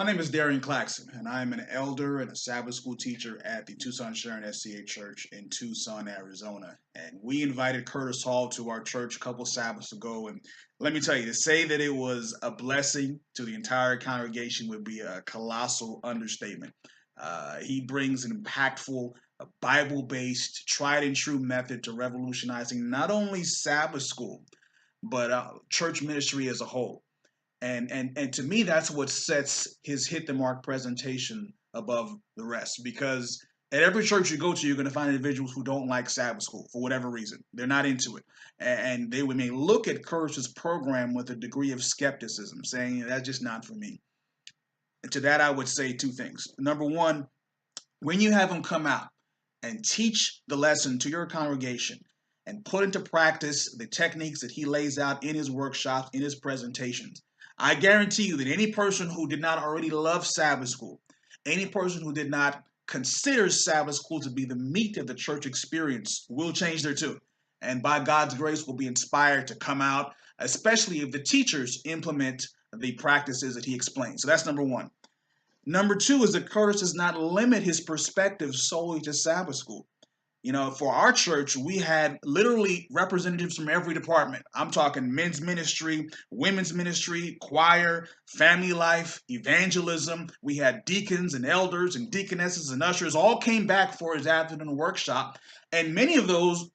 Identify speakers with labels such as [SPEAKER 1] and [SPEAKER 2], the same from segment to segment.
[SPEAKER 1] My name is Darien Claxton, and I am an elder and a Sabbath school teacher at the Tucson Sharon SCA Church in Tucson, Arizona. And we invited Curtis Hall to our church a couple Sabbaths ago. And let me tell you, to say that it was a blessing to the entire congregation would be a colossal understatement. He brings an impactful, Bible-based, tried and true method to revolutionizing not only Sabbath school, but church ministry as a whole. And to me, that's what sets his hit the mark presentation above the rest. Because at every church you go to, you're going to find individuals who don't like Sabbath school for whatever reason. They're not into it, and they may look at Curtis's program with a degree of skepticism, saying that's just not for me. And to that, I would say two things. Number one, when you have him come out and teach the lesson to your congregation and put into practice the techniques that he lays out in his workshops, in his presentations, I guarantee you that any person who did not already love Sabbath school, any person who did not consider Sabbath school to be the meat of the church experience will change their tune. And by God's grace will be inspired to come out, especially if the teachers implement the practices that he explains. So that's number one. Number two is that Curtis does not limit his perspective solely to Sabbath school. You know, for our church, we had literally representatives from every department. I'm talking men's ministry, women's ministry, choir, family life, evangelism. We had deacons and elders and deaconesses and ushers all came back for his afternoon workshop. And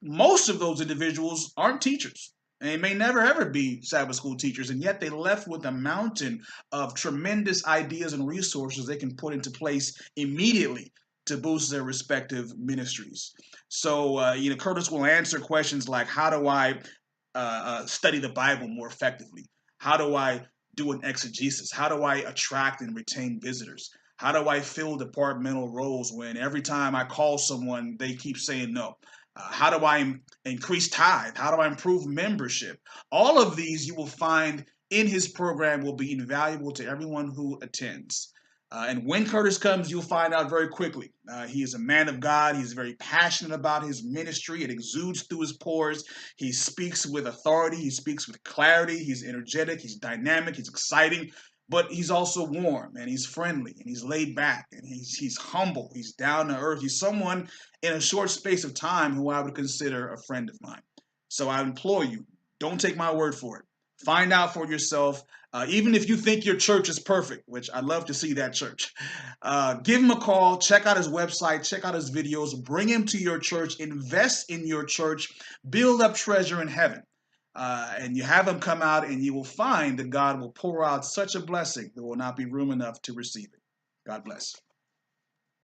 [SPEAKER 1] most of those individuals aren't teachers. And they may never ever be Sabbath school teachers, and yet they left with a mountain of tremendous ideas and resources they can put into place immediately to boost their respective ministries. So, Curtis will answer questions like, how do I study the Bible more effectively? How do I do an exegesis? How do I attract and retain visitors? How do I fill departmental roles when every time I call someone, they keep saying no? How do I increase tithe? How do I improve membership? All of these you will find in his program will be invaluable to everyone who attends. And when Curtis comes, you'll find out very quickly. He is a man of God. He's very passionate about his ministry. It exudes through his pores. He speaks with authority. He speaks with clarity. He's energetic. He's dynamic. He's exciting. But he's also warm and he's friendly and he's laid back and he's humble. He's down to earth. He's someone in a short space of time who I would consider a friend of mine. So I implore you, don't take my word for it. Find out for yourself. Even if you think your church is perfect, which I'd love to see that church, give him a call, check out his website, check out his videos, bring him to your church, invest in your church, build up treasure in heaven. And you have him come out and you will find that God will pour out such a blessing there will not be room enough to receive it. God bless.